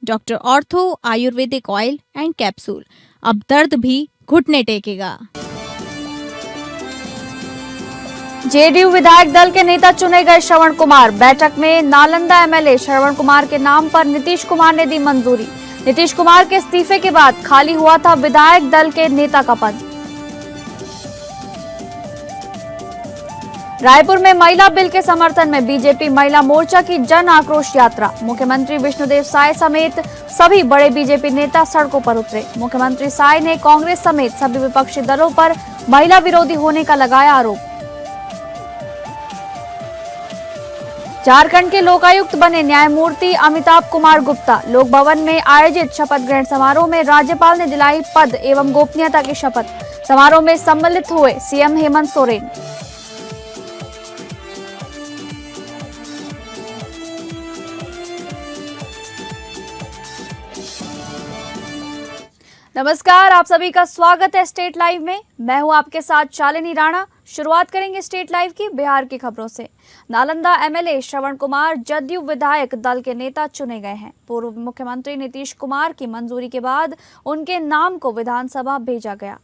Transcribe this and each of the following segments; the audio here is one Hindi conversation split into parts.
Doctor ortho Ayurvedic oil and capsule. अब दर्द भी घुटने टेकेगा। जेडीयू विधायक दल के नेता चुने गए श्रवण कुमार। बैठक में नालंदा एमएलए श्रवण कुमार के नाम पर नीतीश कुमार ने दी मंजूरी। नीतीश कुमार के इस्तीफे के बाद खाली हुआ था विधायक दल के नेता का पद। रायपुर में महिला बिल के समर्थन में बीजेपी महिला मोर्चा की जन आक्रोश यात्रा। मुख्यमंत्री विष्णुदेव साय समेत सभी बड़े बीजेपी नेता सड़कों पर उतरे। मुख्यमंत्री साय ने कांग्रेस समेत सभी विपक्षी दलों पर महिला विरोधी होने का लगाया आरोप। झारखंड के लोकायुक्त बने न्यायमूर्ति अमिताभ कुमार गुप्ता। लोक भवन में आयोजित शपथ ग्रहण समारोह में राज्यपाल ने दिलाई पद एवं गोपनीयता की शपथ। समारोह में सम्मिलित हुए सीएम हेमंत सोरेन। नमस्कार, आप सभी का स्वागत है स्टेट लाइव में। मैं हूं आपके साथ शालिनी राणा। शुरुआत करेंगे स्टेट लाइव की बिहार की खबरों से। नालंदा एमएलए श्रवण कुमार जदयू विधायक दल के नेता चुने गए हैं। पूर्व मुख्यमंत्री नीतीश कुमार की मंजूरी के बाद उनके नाम को विधानसभा भेजा गया।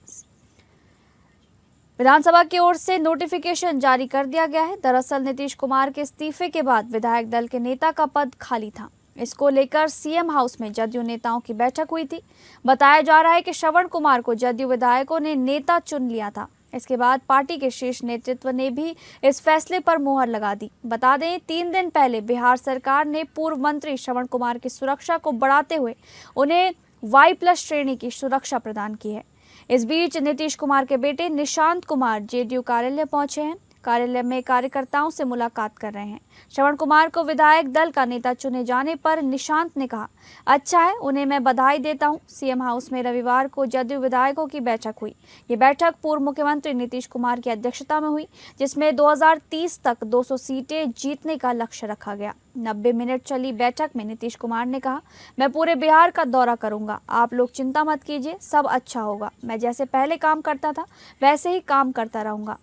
विधानसभा की ओर से नोटिफिकेशन जारी कर दिया गया है। दरअसल नीतीश कुमार के इस्तीफे के बाद विधायक दल के नेता का पद खाली था। इसको लेकर सीएम हाउस में जदयू नेताओं की बैठक हुई थी। बताया जा रहा है कि श्रवण कुमार को जदयू विधायकों ने नेता चुन लिया था। इसके बाद पार्टी के शीर्ष नेतृत्व ने भी इस फैसले पर मुहर लगा दी। बता दें, 3 दिन पहले बिहार सरकार ने पूर्व मंत्री श्रवण कुमार की सुरक्षा को बढ़ाते हुए उन्हें Y+ श्रेणी की सुरक्षा प्रदान की है। इस बीच नीतीश कुमार के बेटे निशांत कुमार जेडीयू कार्यालय पहुंचे हैं। कार्यालय में कार्यकर्ताओं से मुलाकात कर रहे हैं। श्रवण कुमार को विधायक दल का नेता चुने जाने पर निशांत ने कहा, अच्छा है, उन्हें मैं बधाई देता हूं। सीएम हाउस में रविवार को जदयू विधायकों की बैठक हुई। ये बैठक पूर्व मुख्यमंत्री नीतीश कुमार की अध्यक्षता में हुई, जिसमें 2030 तक 200 सीटें जीतने का लक्ष्य रखा गया। 90 मिनट चली बैठक में नीतीश कुमार ने कहा, मैं पूरे बिहार का दौरा करूंगा, आप लोग चिंता मत कीजिए, सब अच्छा होगा। मैं जैसे पहले काम करता था वैसे ही काम करता रहूंगा।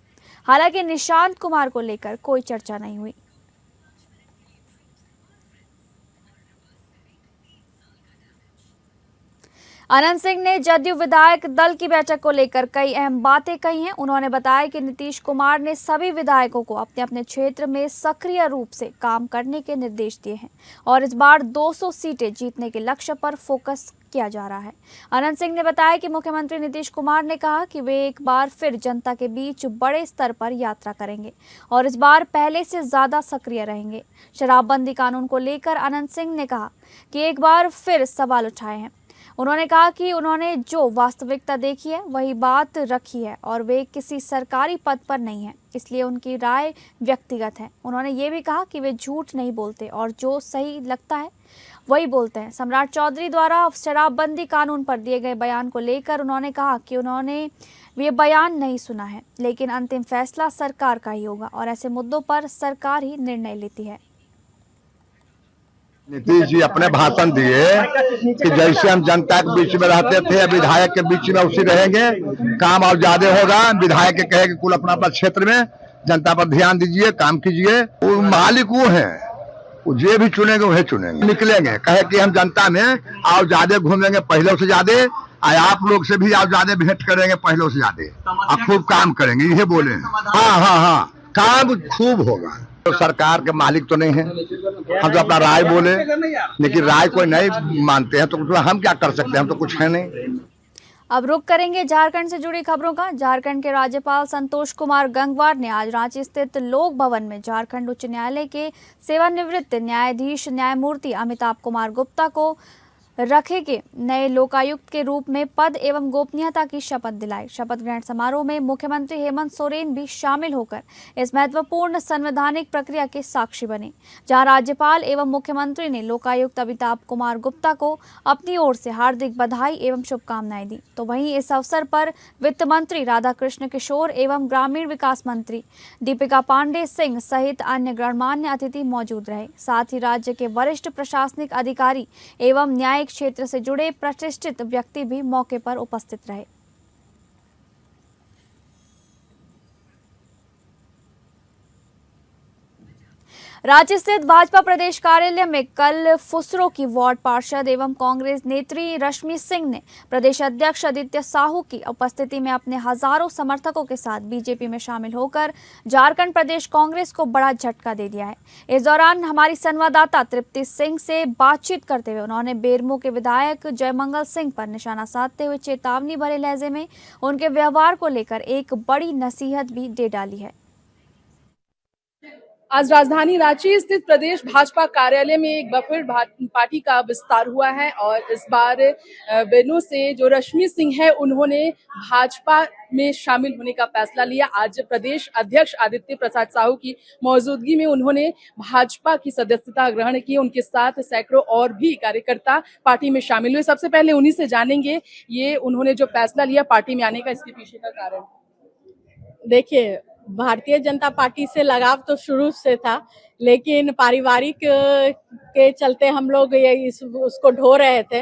हालांकि निशांत कुमार को लेकर कोई चर्चा नहीं हुई। अनंत सिंह ने जदयू विधायक दल की बैठक को लेकर कई अहम बातें कही हैं। उन्होंने बताया कि नीतीश कुमार ने सभी विधायकों को अपने अपने क्षेत्र में सक्रिय रूप से काम करने के निर्देश दिए हैं और इस बार 200 सीटें जीतने के लक्ष्य पर फोकस किया जा रहा है। अनंत सिंह ने बताया कि मुख्यमंत्री नीतीश कुमार ने कहा कि वे एक बार फिर जनता के बीच बड़े स्तर पर यात्रा करेंगे और इस बार पहले से ज्यादा सक्रिय रहेंगे। शराबबंदी कानून को लेकर अनंत सिंह ने कहा कि एक बार फिर सवाल उठाए हैं। उन्होंने कहा कि उन्होंने जो वास्तविकता देखी है वही बात रखी है और वे किसी सरकारी पद पर नहीं है, इसलिए उनकी राय व्यक्तिगत है। उन्होंने ये भी कहा कि वे झूठ नहीं बोलते और जो सही लगता है वही बोलते हैं। सम्राट चौधरी द्वारा शराबबंदी कानून पर दिए गए बयान को लेकर उन्होंने कहा कि उन्होंने ये बयान नहीं सुना है, लेकिन अंतिम फैसला सरकार का ही होगा और ऐसे मुद्दों पर सरकार ही निर्णय लेती है। नीतीश जी अपने भाषण दिए कि जैसे हम जनता के बीच में रहते थे विधायक के बीच में उसी रहेंगे, काम और ज्यादा होगा। विधायक के कहे कि कुल अपना अपना क्षेत्र में जनता पर ध्यान दीजिए, काम कीजिए। वो मालिक वो है, वो जे भी चुनेंगे वही चुनेंगे। निकलेंगे कहे कि हम जनता में और ज्यादा घूमेंगे पहले से ज्यादा, आप लोग से भी और ज्यादा भेंट करेंगे पहले से ज्यादा, और खूब काम करेंगे, ये बोले। हाँ, काम खूब होगा। तो सरकार के मालिक तो नहीं है, हम तो अपना राय बोले, लेकिन राय कोई नहीं मानते हैं तो हम क्या कर सकते हैं, हम तो कुछ है नहीं। अब रुक करेंगे झारखंड से जुड़ी खबरों का। झारखंड के राज्यपाल संतोष कुमार गंगवार ने आज रांची स्थित लोक भवन में झारखंड उच्च न्यायालय के सेवानिवृत्त न्यायाधीश न्यायमूर्ति अमिताभ कुमार गुप्ता को रखे के नए लोकायुक्त के रूप में पद एवं गोपनीयता की शपथ दिलाई। शपथ ग्रहण समारोह में मुख्यमंत्री हेमंत सोरेन भी शामिल होकर इस महत्वपूर्ण संवैधानिक प्रक्रिया के साक्षी बने, जहां राज्यपाल एवं मुख्यमंत्री ने लोकायुक्त अमिताभ कुमार गुप्ता को अपनी ओर से हार्दिक बधाई एवं शुभकामनाएं दी। तो वहीं इस अवसर पर वित्त मंत्री राधाकृष्ण किशोर एवं ग्रामीण विकास मंत्री दीपिका पांडे सिंह सहित अन्य गणमान्य अतिथि मौजूद रहे। साथ ही राज्य के वरिष्ठ प्रशासनिक अधिकारी एवं न्यायिक क्षेत्र से जुड़े प्रतिष्ठित व्यक्ति भी मौके पर उपस्थित रहे। रांची स्थित भाजपा प्रदेश कार्यालय में कल फुसरो की वार्ड पार्षद एवं कांग्रेस नेत्री रश्मि सिंह ने प्रदेश अध्यक्ष आदित्य साहू की उपस्थिति में अपने हजारों समर्थकों के साथ बीजेपी में शामिल होकर झारखंड प्रदेश कांग्रेस को बड़ा झटका दे दिया है। इस दौरान हमारी संवाददाता तृप्ति सिंह से बातचीत करते हुए उन्होंने बेरमो के विधायक जयमंगल सिंह पर निशाना साधते हुए चेतावनी भरे लहजे में उनके व्यवहार को लेकर एक बड़ी नसीहत भी दे डाली है। आज राजधानी रांची स्थित प्रदेश भाजपा कार्यालय में एक बार फिर पार्टी का विस्तार हुआ है और इस बार बेनो से जो रश्मि सिंह है उन्होंने भाजपा में शामिल होने का फैसला लिया। आज प्रदेश अध्यक्ष आदित्य प्रसाद साहू की मौजूदगी में उन्होंने भाजपा की सदस्यता ग्रहण की। उनके साथ सैकड़ों और भी कार्यकर्ता पार्टी में शामिल हुए। सबसे पहले उन्हीं से जानेंगे ये उन्होंने जो फैसला लिया पार्टी में आने का, इसके पीछे का कारण। देखिए, भारतीय जनता पार्टी से लगाव तो शुरू से था, लेकिन पारिवारिक के चलते हम लोग उसको ढो रहे थे,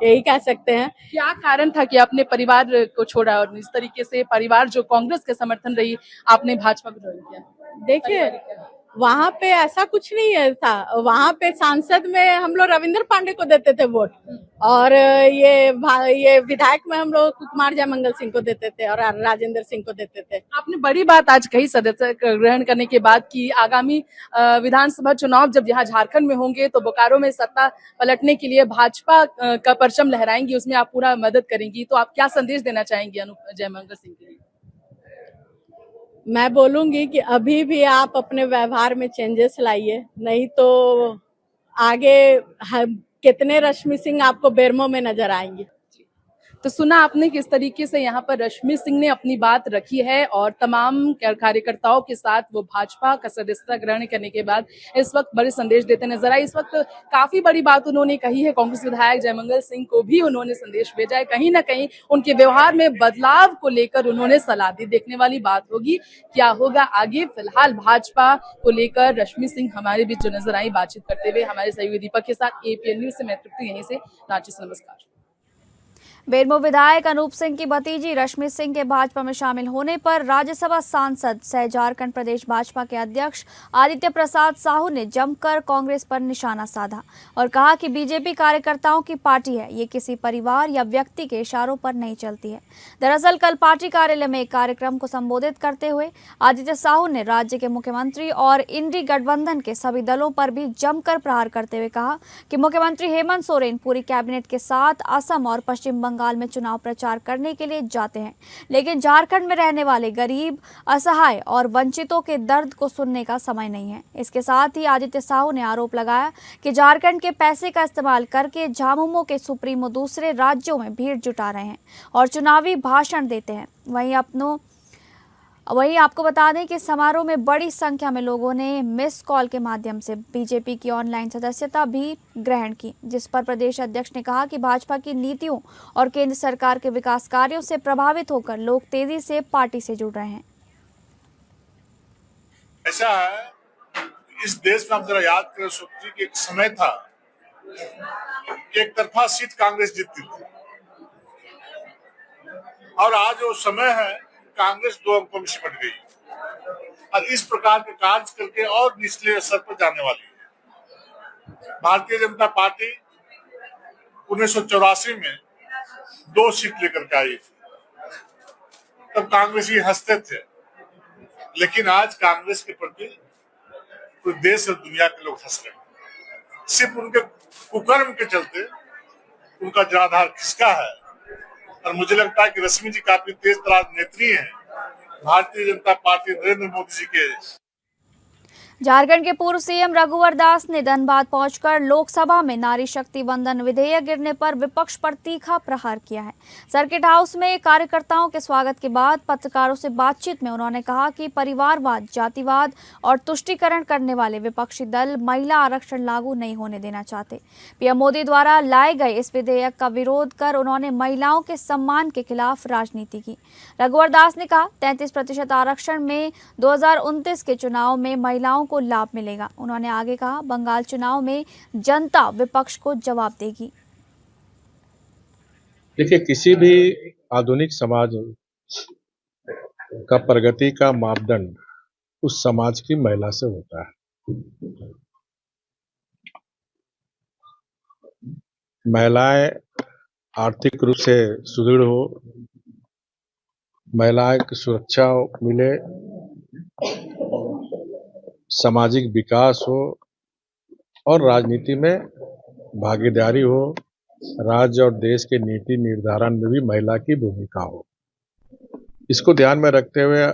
यही कह सकते हैं। क्या कारण था कि आपने परिवार को छोड़ा और इस तरीके से परिवार जो कांग्रेस के समर्थन रही आपने भाजपा को ज्वाइन किया? देखिए, वहां पे ऐसा कुछ नहीं है था। वहां पे सांसद में हम लोग रविंद्र पांडे को देते थे वोट और ये विधायक में हम लोग कुमार जयमंगल सिंह को देते थे और राजेंद्र सिंह को देते थे। आपने बड़ी बात आज कही सदस्य ग्रहण करने के बाद कि आगामी विधानसभा चुनाव जब यहाँ झारखंड में होंगे तो बोकारो में सत्ता पलटने के लिए भाजपा का परचम लहराएंगी, उसमें आप पूरा मदद करेंगी। तो आप क्या संदेश देना चाहेंगी जयमंगल सिंह के लिए? मैं बोलूंगी कि अभी भी आप अपने व्यवहार में चेंजेस लाइए, नहीं तो आगे कितने रश्मि सिंह आपको बेरमो में नजर आएंगे। तो सुना आपने किस तरीके से यहाँ पर रश्मि सिंह ने अपनी बात रखी है और तमाम कार्यकर्ताओं के साथ वो भाजपा का सदस्यता ग्रहण करने के बाद इस वक्त बड़े संदेश देते नजर आए। इस वक्त काफी बड़ी बात उन्होंने कही है। कांग्रेस विधायक जयमंगल सिंह को भी उन्होंने संदेश भेजा है। कहीं ना कहीं उनके व्यवहार में बदलाव को लेकर उन्होंने सलाह दी। देखने वाली बात होगी क्या होगा आगे। फिलहाल भाजपा को लेकर रश्मि सिंह हमारे बीच जो नजर आई बातचीत करते हुए। हमारे सहयोगी दीपक के साथ एपीएन न्यूज से मैं तृप्ति यहीं से रांची से। नमस्कार। बेरमो विधायक अनूप सिंह की भतीजी रश्मि सिंह के भाजपा में शामिल होने पर राज्यसभा सांसद सह झारखंड प्रदेश भाजपा के अध्यक्ष आदित्य प्रसाद साहू ने जमकर कांग्रेस पर निशाना साधा और कहा कि बीजेपी कार्यकर्ताओं की पार्टी है, ये किसी परिवार या व्यक्ति के इशारों पर नहीं चलती है। दरअसल कल पार्टी कार्यालय में एक कार्यक्रम को संबोधित करते हुए आदित्य साहू ने राज्य के मुख्यमंत्री और इंडी गठबंधन के सभी दलों पर भी जमकर प्रहार करते हुए कहा कि मुख्यमंत्री हेमंत सोरेन पूरी कैबिनेट के साथ असम और पश्चिम बंगाल में चुनाव प्रचार करने के लिए जाते हैं, लेकिन झारखंड में रहने वाले गरीब, असहाय और वंचितों के दर्द को सुनने का समय नहीं है। इसके साथ ही आदित्य साहू ने आरोप लगाया कि झारखंड के पैसे का इस्तेमाल करके झामुमो के सुप्रीमो दूसरे राज्यों में भीड़ जुटा रहे हैं और चुनावी भाषण देते हैं। वहीं आपको बता दें कि समारोह में बड़ी संख्या में लोगों ने मिस कॉल के माध्यम से बीजेपी की ऑनलाइन सदस्यता भी ग्रहण की, जिस पर प्रदेश अध्यक्ष ने कहा कि भाजपा की नीतियों और केंद्र सरकार के विकास कार्यों से प्रभावित होकर लोग तेजी से पार्टी से जुड़ रहे हैं। ऐसा है, इस देश में आप जरा याद करें सुप्री कि एक समय था एक तरफा सीट कांग्रेस जीतती थी और आज वो समय है कांग्रेस 2 अंकों में सिमट गई और इस प्रकार के कार्य करके और निचले स्तर पर जाने वाली है। भारतीय जनता पार्टी 1984 में 2 सीट लेकर के आई थी, तब कांग्रेसी हंसते थे, लेकिन आज कांग्रेस के प्रति पूरे देश और दुनिया के लोग हंस रहे हैं। सिर्फ उनके कुकर्म के चलते उनका जनाधार खिसका है और मुझे लगता है कि रश्मि जी काफी तेज तरार नेत्री हैं भारतीय जनता पार्टी नरेंद्र मोदी जी के। झारखंड के पूर्व सीएम रघुवर दास ने धनबाद पहुंचकर लोकसभा में नारी शक्ति वंदन विधेयक गिरने पर विपक्ष पर तीखा प्रहार किया है। सर्किट हाउस में कार्यकर्ताओं के स्वागत के बाद पत्रकारों से बातचीत में उन्होंने कहा कि परिवारवाद, जातिवाद और तुष्टीकरण करने वाले विपक्षी दल महिला आरक्षण लागू नहीं होने देना चाहते। पीएम मोदी द्वारा लाए गए इस विधेयक का विरोध कर उन्होंने महिलाओं के सम्मान के खिलाफ राजनीति की। रघुवर दास ने कहा 33% आरक्षण में 2029 के चुनाव में महिलाओं को लाभ मिलेगा। उन्होंने आगे कहा बंगाल चुनाव में जनता विपक्ष को जवाब देगी। देखिए, किसी भी आधुनिक समाज का प्रगति का मापदंड उस समाज की महिला से होता है। महिलाएं आर्थिक रूप से सुदृढ़ हो, महिलाएं की सुरक्षा मिले, सामाजिक विकास हो और राजनीति में भागीदारी हो, राज्य और देश के नीति निर्धारण में भी महिला की भूमिका हो। इसको ध्यान में रखते हुए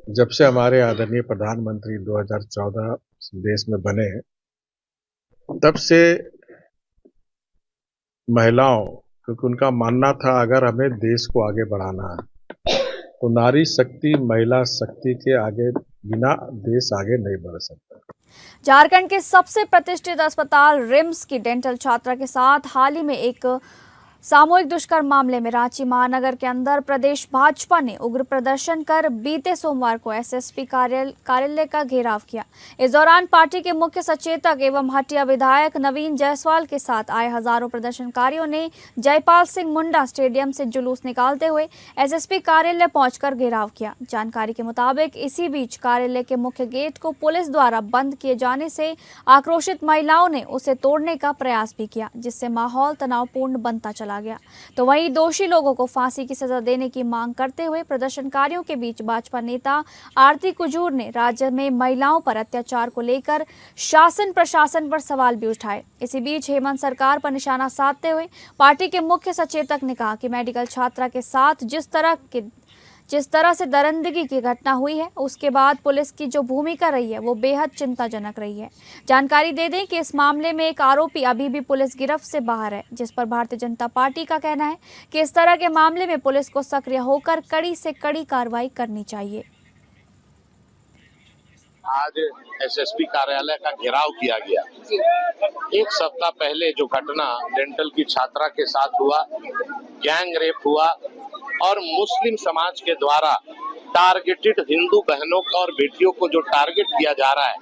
जब से हमारे आदरणीय प्रधानमंत्री 2014 देश में बने, तब से महिलाओं, क्योंकि उनका मानना था अगर हमें देश को आगे बढ़ाना है तो नारी शक्ति, महिला शक्ति के आगे बिना देश आगे नहीं बढ़ सकता। झारखंड के सबसे प्रतिष्ठित अस्पताल रिम्स की डेंटल छात्रा के साथ हाल ही में एक सामूहिक दुष्कर्म मामले में रांची महानगर के अंदर प्रदेश भाजपा ने उग्र प्रदर्शन कर बीते सोमवार को एसएसपी कार्यालय का घेराव किया। इस दौरान पार्टी के मुख्य सचेतक एवं हटिया विधायक नवीन जायसवाल के साथ आए हजारों प्रदर्शनकारियों ने जयपाल सिंह मुंडा स्टेडियम से जुलूस निकालते हुए एसएसपी कार्यालय पहुंचकर घेराव किया। जानकारी के मुताबिक इसी बीच कार्यालय के मुख्य गेट को पुलिस द्वारा बंद किए जाने से आक्रोशित महिलाओं ने उसे तोड़ने का प्रयास भी किया, जिससे माहौल तनावपूर्ण बनता चला गया। तो वहीं दोषी लोगों को फांसी की सजा देने की मांग करते हुए प्रदर्शनकारियों के बीच भाजपा नेता आरती कुजूर ने राज्य में महिलाओं पर अत्याचार को लेकर शासन प्रशासन पर सवाल भी उठाए। इसी बीच हेमंत सरकार पर निशाना साधते हुए पार्टी के मुख्य सचेतक ने कहा कि मेडिकल छात्रा के साथ जिस तरह से दरिंदगी की घटना हुई है, उसके बाद पुलिस की जो भूमिका रही है वो बेहद चिंताजनक रही है। जानकारी दे दें कि इस मामले में एक आरोपी अभी भी पुलिस गिरफ्त से बाहर है, जिस पर भारतीय जनता पार्टी का कहना है कि इस तरह के मामले में पुलिस को सक्रिय होकर कड़ी से कड़ी कार्रवाई करनी चाहिए। आज एसएसपी कार्यालय का घेराव किया गया। एक सप्ताह पहले जो घटना डेंटल की छात्रा के साथ हुआ, गैंग रेप हुआ और मुस्लिम समाज के द्वारा टारगेटेड हिंदू बहनों और बेटियों को जो टारगेट किया जा रहा है,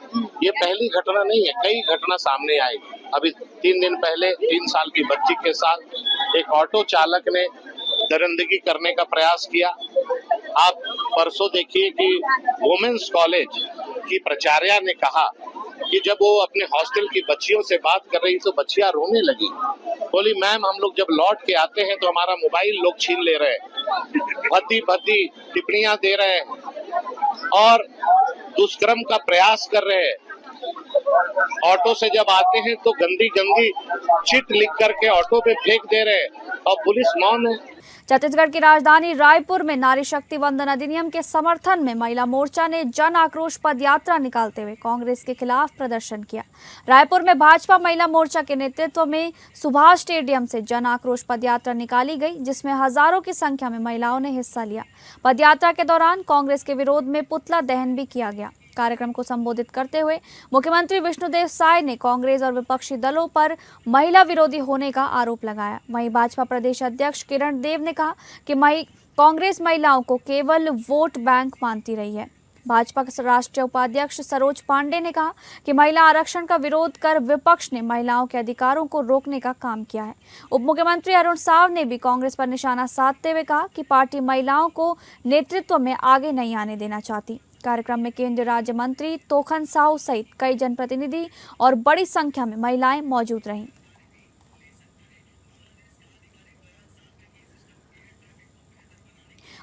ये पहली घटना नहीं है, कई घटना सामने आई। अभी 3 दिन पहले 3 साल की बच्ची के साथ एक ऑटो चालक ने दरिंदगी करने का प्रयास किया। आप परसों देखिए कि वुमेन्स कॉलेज की प्राचार्या ने कहा कि जब वो अपने हॉस्टल की बच्चियों से बात कर रही तो बच्चियां रोने लगी। बोली, मैम हम लोग जब लौट के आते हैं तो हमारा मोबाइल लोग छीन ले रहे हैं, भद्दी टिप्पणियां दे रहे हैं और दुष्कर्म का प्रयास कर रहे हैं। ऑटो से जब आते हैं तो गंदी चिट लिख करके ऑटो पे फेंक दे रहे हैं और पुलिस मौन है। छत्तीसगढ़ की राजधानी रायपुर में नारी शक्ति वंदन अधिनियम के समर्थन में महिला मोर्चा ने जन आक्रोश पद यात्रा निकालते हुए कांग्रेस के खिलाफ प्रदर्शन किया। रायपुर में भाजपा महिला मोर्चा के नेतृत्व में सुभाष स्टेडियम से जन आक्रोश पद यात्रा निकाली गई, जिसमें हजारों की संख्या में महिलाओं ने हिस्सा लिया। पद यात्रा के दौरान कांग्रेस के विरोध में पुतला दहन भी किया गया। कार्यक्रम को संबोधित करते हुए मुख्यमंत्री विष्णुदेव साय ने कांग्रेस और विपक्षी दलों पर महिला विरोधी होने का आरोप लगाया। वहीं भाजपा प्रदेश अध्यक्ष किरण देव ने कहा कि कांग्रेस महिलाओं को केवल वोट बैंक मानती रही है। भाजपा के राष्ट्रीय उपाध्यक्ष सरोज पांडे ने कहा कि महिला आरक्षण का विरोध कर विपक्ष ने महिलाओं के अधिकारों को रोकने का काम किया है। उप मुख्यमंत्री अरुण साव ने भी कांग्रेस पर निशाना साधते हुए कहा कि पार्टी महिलाओं को नेतृत्व में आगे नहीं आने देना चाहती। कार्यक्रम में केंद्रीय राज्य मंत्री तोखन साहू सहित कई जनप्रतिनिधि और बड़ी संख्या में महिलाएं मौजूद रहीं।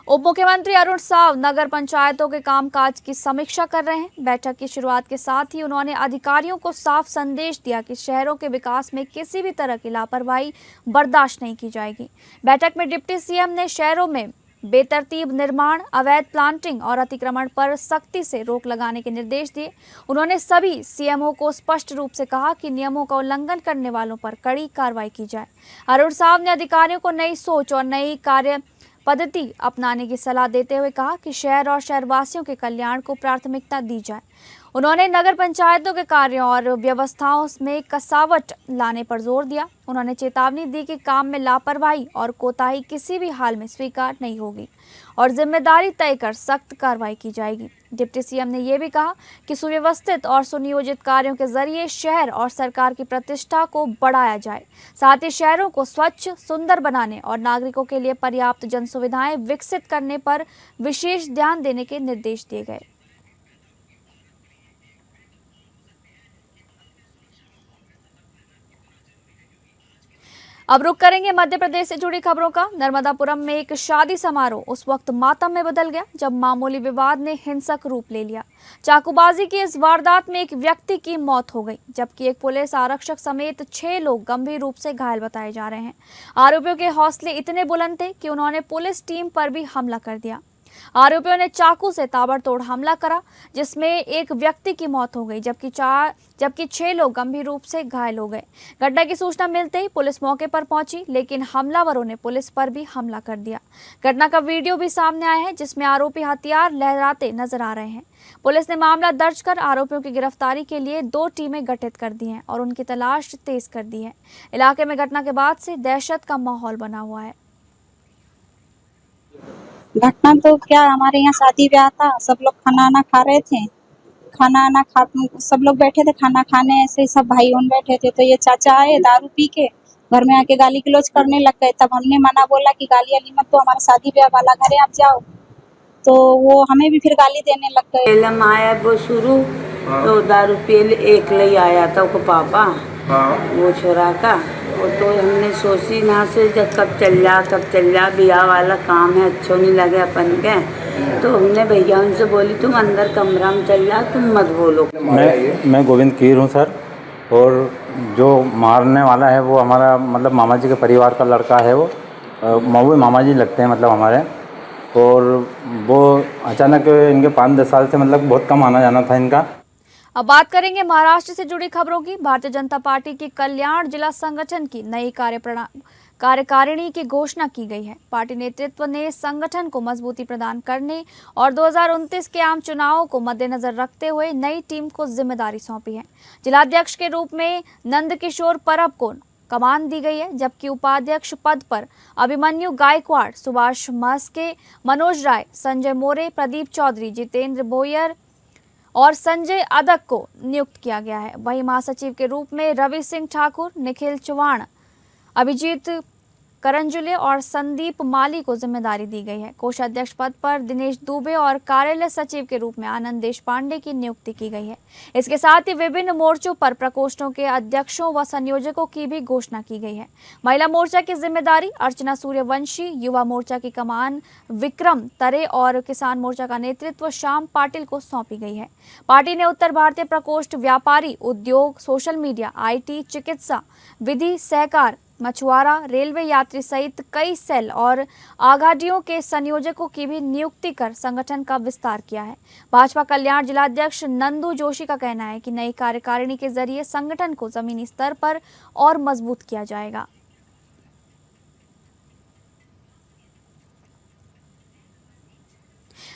उप मुख्यमंत्री अरुण साव नगर पंचायतों के कामकाज की समीक्षा कर रहे हैं। बैठक की शुरुआत के साथ ही उन्होंने अधिकारियों को साफ संदेश दिया कि शहरों के विकास में किसी भी तरह की लापरवाही बर्दाश्त नहीं की जाएगी। बैठक में डिप्टी सीएम ने शहरों में बेतरतीब निर्माण, अवैध प्लांटिंग और अतिक्रमण पर सख्ती से रोक लगाने के निर्देश दिए। उन्होंने सभी सीएमओ को स्पष्ट रूप से कहा कि नियमों का उल्लंघन करने वालों पर कड़ी कार्रवाई की जाए। अरुण साव ने अधिकारियों को नई सोच और नई कार्य पद्धति अपनाने की सलाह देते हुए कहा कि शहर और शहरवासियों के कल्याण को प्राथमिकता दी जाए। उन्होंने नगर पंचायतों के कार्यों और व्यवस्थाओं में कसावट लाने पर जोर दिया। उन्होंने चेतावनी दी कि काम में लापरवाही और कोताही किसी भी हाल में स्वीकार नहीं होगी और जिम्मेदारी तय कर सख्त कार्रवाई की जाएगी। डिप्टी सीएम ने यह भी कहा कि सुव्यवस्थित और सुनियोजित कार्यों के जरिए शहर और सरकार की प्रतिष्ठा को बढ़ाया जाए। साथ ही शहरों को स्वच्छ, सुंदर बनाने और नागरिकों के लिए पर्याप्त जन सुविधाएं विकसित करने पर विशेष ध्यान देने के निर्देश दिए गए। अब रुक करेंगे मध्य प्रदेश से जुड़ी खबरों का। नर्मदापुरम में एक शादी समारोह उस वक्त मातम में बदल गया जब मामूली विवाद ने हिंसक रूप ले लिया। चाकूबाजी की इस वारदात में एक व्यक्ति की मौत हो गई, जबकि एक पुलिस आरक्षक समेत 6 लोग गंभीर रूप से घायल बताए जा रहे हैं। आरोपियों के हौसले इतने बुलंद थे कि उन्होंने पुलिस टीम पर भी हमला कर दिया। आरोपियों ने चाकू से ताबड़तोड़ हमला करा, जिसमें एक व्यक्ति की मौत हो गई, जबकि 6 लोग गंभीर रूप से घायल हो गए। घटना की सूचना मिलते ही पुलिस मौके पर पहुंची, लेकिन हमलावरों ने पुलिस पर भी हमला कर दिया। घटना का वीडियो भी सामने आया है, जिसमें आरोपी हथियार लहराते नजर आ रहे हैं। पुलिस ने मामला दर्ज कर आरोपियों की गिरफ्तारी के लिए 2 टीमें गठित कर दी हैं और उनकी तलाश तेज कर दी है। इलाके में घटना के बाद से दहशत का माहौल बना हुआ है। घटना तो क्या, हमारे यहाँ शादी ब्याह था, सब लोग खाना खा रहे थे। खाना खा सब लोग बैठे थे खाना खाने, ऐसे ही सब भाई बहन बैठे थे। तो ये चाचा आए दारू पी के, घर में आके गाली गलौज करने लग गए। तब हमने मना बोला कि गाली वाली मत, तो हमारा शादी ब्याह वाला घर है, आप जाओ। तो वो हमें भी फिर गाली देने लग गए। पहले आया वो शुरू, तो दारू पी एक ले आया था वो पापा, वो छोरा का। वो तो हमने सोची ना से जब कब चल जा ब्याह वाला काम है, अच्छो नहीं लगे अपन के। तो हमने भैया उनसे बोली तुम अंदर कमरा में चल जा, तुम मत बोलो। मैं गोविंद कीर हूँ सर, और जो मारने वाला है वो हमारा मतलब मामा जी के परिवार का लड़का है। वो मामा जी लगते हैं मतलब हमारे। और वो अचानक इनके 5-10 साल से मतलब बहुत कम आना जाना था इनका। अब बात करेंगे महाराष्ट्र से जुड़ी खबरों की। भारतीय जनता पार्टी की कल्याण जिला संगठन की नई कार्यकारिणी की घोषणा की गई है। पार्टी नेतृत्व ने संगठन को मजबूती प्रदान करने और 2029 के आम चुनावों को मद्देनजर रखते हुए नई टीम को जिम्मेदारी सौंपी है। जिलाध्यक्ष के रूप में नंदकिशोर परब को कमान दी गई है, जबकि उपाध्यक्ष पद पर अभिमन्यु गायकवाड़, सुभाष मस्के, मनोज राय, संजय मोरे, प्रदीप चौधरी, जितेंद्र बोयर और संजय अदक को नियुक्त किया गया है। वहीं महासचिव के रूप में रवि सिंह ठाकुर, निखिल चौहान, अभिजीत करंजुले और संदीप माली को जिम्मेदारी दी गई है। कोषाध्यक्ष पद पर दिनेश दुबे और कार्यालय सचिव के रूप में आनंद देशपांडे की नियुक्ति की गई है। इसके साथ ही विभिन्न मोर्चों पर प्रकोष्ठों के अध्यक्षों व संयोजकों की भी घोषणा की गई है। महिला मोर्चा की जिम्मेदारी अर्चना सूर्यवंशी, युवा मोर्चा की कमान विक्रम तरे और किसान मोर्चा का नेतृत्व श्याम पाटिल को सौंपी गई है। पार्टी ने उत्तर भारतीय प्रकोष्ठ व्यापारी, उद्योग, सोशल मीडिया, IT, चिकित्सा, विधि, सहकार, मछुआरा, रेलवे यात्री सहित कई सेल और आघाड़ियों के संयोजकों की भी नियुक्ति कर संगठन का विस्तार किया है। भाजपा कल्याण जिलाध्यक्ष नंदू जोशी का कहना है कि नई कार्यकारिणी के जरिए संगठन को जमीनी स्तर पर और मजबूत किया जाएगा।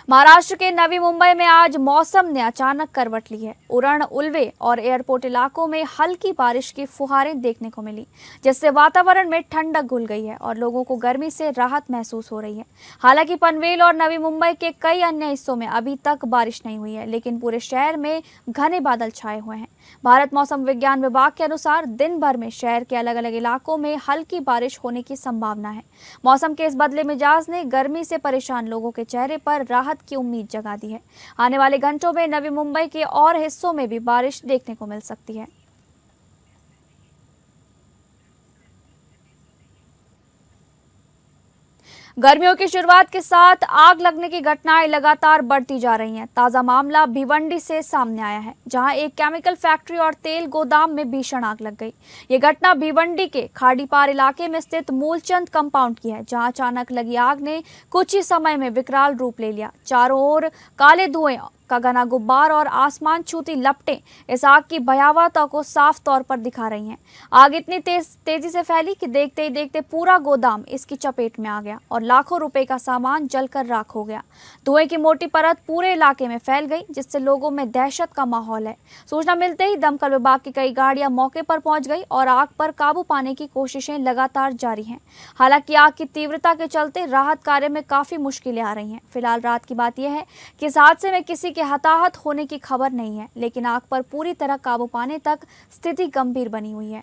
महाराष्ट्र के नवी मुंबई में आज मौसम ने अचानक करवट ली है। उरण, उल्वे और एयरपोर्ट इलाकों में हल्की बारिश की फुहारें देखने को मिली, जिससे वातावरण में ठंडक घुल गई है और लोगों को गर्मी से राहत महसूस हो रही है। हालांकि पनवेल और नवी मुंबई के कई अन्य हिस्सों में अभी तक बारिश नहीं हुई है, लेकिन पूरे शहर में घने बादल छाए हुए हैं। भारत मौसम विज्ञान विभाग के अनुसार दिन भर में शहर के अलग अलग इलाकों में हल्की बारिश होने की संभावना है। मौसम के इस बदले मिजाज ने गर्मी से परेशान लोगों के चेहरे पर राहत की उम्मीद जगा दी है। आने वाले घंटों में नवी मुंबई के और हिस्सों में भी बारिश देखने को मिल सकती है। गर्मियों की शुरुआत के साथ आग लगने की घटनाएं लगातार बढ़ती जा रही हैं। ताजा मामला भिवंडी से सामने आया है, जहां एक केमिकल फैक्ट्री और तेल गोदाम में भीषण आग लग गई। ये घटना भिवंडी के खाड़ीपार इलाके में स्थित मूलचंद कंपाउंड की है, जहां अचानक लगी आग ने कुछ ही समय में विकराल रूप ले लिया। चारों ओर काले धुएं का घना गुब्बार और आसमान छूती लपटें इस आग की भयावहता को साफ तौर पर दिखा रही हैं। आग इतनी तेजी से फैली कि देखते ही देखते पूरा गोदाम इसकी चपेट में आ गया और लाखों रुपए का सामान जलकर राख हो गया। धुएं की मोटी परत पूरे इलाके में फैल गई, जिससे लोगों में दहशत का माहौल है। सूचना मिलते ही दमकल विभाग की कई गाड़ियां मौके पर पहुंच गई और आग पर काबू पाने की कोशिशें लगातार जारी हैं। हालांकि आग की तीव्रता के चलते राहत कार्य में काफी मुश्किलें आ रही हैं। फिलहाल रात की बात यह है कि इस हादसे में किसी हताहत होने की खबर नहीं है, लेकिन आग पर पूरी तरह काबू पाने तक स्थिति गंभीर बनी हुई है।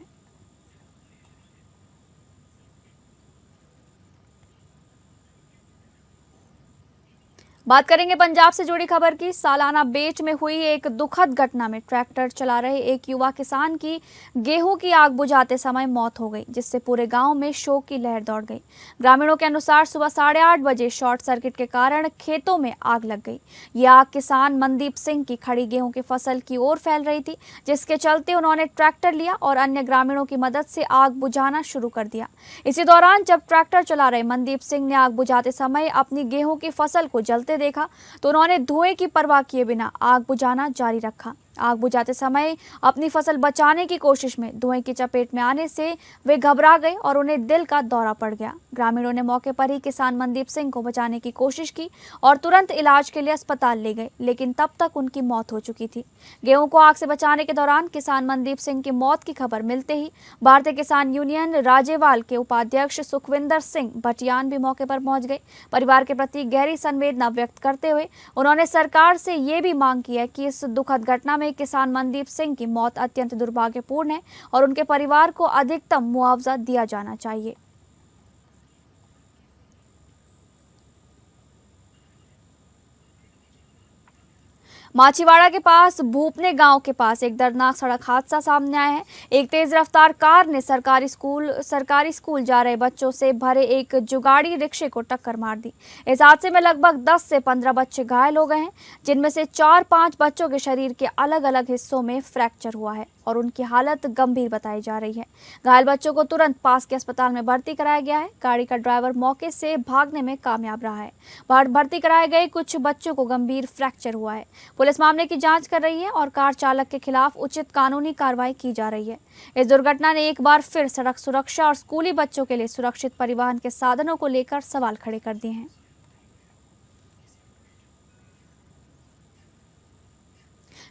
बात करेंगे पंजाब से जुड़ी खबर की। सालाना बेच में हुई एक दुखद घटना में ट्रैक्टर चला रहे एक युवा किसान की गेहूं की आग बुझाते समय मौत हो गई, जिससे पूरे गांव में शोक की लहर दौड़ गई। ग्रामीणों के अनुसार सुबह 8:30 बजे शॉर्ट सर्किट के कारण खेतों में आग लग गई। यह आग किसान मनदीप सिंह की खड़ी गेहूं की फसल की ओर फैल रही थी, जिसके चलते उन्होंने ट्रैक्टर लिया और अन्य ग्रामीणों की मदद से आग बुझाना शुरू कर दिया। इसी दौरान जब ट्रैक्टर चला रहे मनदीप सिंह ने आग बुझाते समय अपनी गेहूं की फसल को जलते देखा तो उन्होंने धुएं की परवाह किए बिना आग बुझाना जारी रखा। आग बुझाते समय अपनी फसल बचाने की कोशिश में धुएं की चपेट में आने से वे घबरा गए और उन्हें दिल का दौरा पड़ गया। ग्रामीणों ने मौके पर ही किसान मनदीप सिंह को बचाने की कोशिश की और तुरंत इलाज के लिए अस्पताल ले गए, लेकिन तब तक उनकी मौत हो चुकी थी। गेहूं को आग से बचाने के दौरान किसान मनदीप सिंह की मौत की खबर मिलते ही भारतीय किसान यूनियन राजेवाल के उपाध्यक्ष सुखविंदर सिंह भटियान भी मौके पर पहुंच गए। परिवार के प्रति गहरी संवेदना व्यक्त करते हुए उन्होंने सरकार से ये भी मांग की है कि इस दुखद घटना में किसान मनदीप सिंह की मौत अत्यंत दुर्भाग्यपूर्ण है और उनके परिवार को अधिकतम मुआवजा दिया जाना चाहिए। माछीवाड़ा के पास भूपने गांव के पास एक दर्दनाक सड़क हादसा सामने आया है। एक तेज रफ्तार कार ने सरकारी स्कूल जा रहे बच्चों से भरे एक जुगाड़ी रिक्शे को टक्कर मार दी। इस हादसे में लगभग 10 से 15 बच्चे घायल हो गए हैं, जिनमें से 4-5 बच्चों के शरीर के अलग अलग हिस्सों में फ्रैक्चर हुआ है और उनकी हालत गंभीर बताई जा रही है। घायल बच्चों को तुरंत पास के अस्पताल में भर्ती कराया गया है। गाड़ी का ड्राइवर मौके से भागने में कामयाब रहा है। भर्ती कराए गए कुछ बच्चों को गंभीर फ्रैक्चर हुआ है। पुलिस मामले की जांच कर रही है और कार चालक के खिलाफ उचित कानूनी कार्रवाई की जा रही है। इस दुर्घटना ने एक बार फिर सड़क सुरक्षा और स्कूली बच्चों के लिए सुरक्षित परिवहन के साधनों को लेकर सवाल खड़े कर दिए हैं।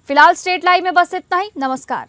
फिलहाल स्टेट लाइव में बस इतना ही। नमस्कार।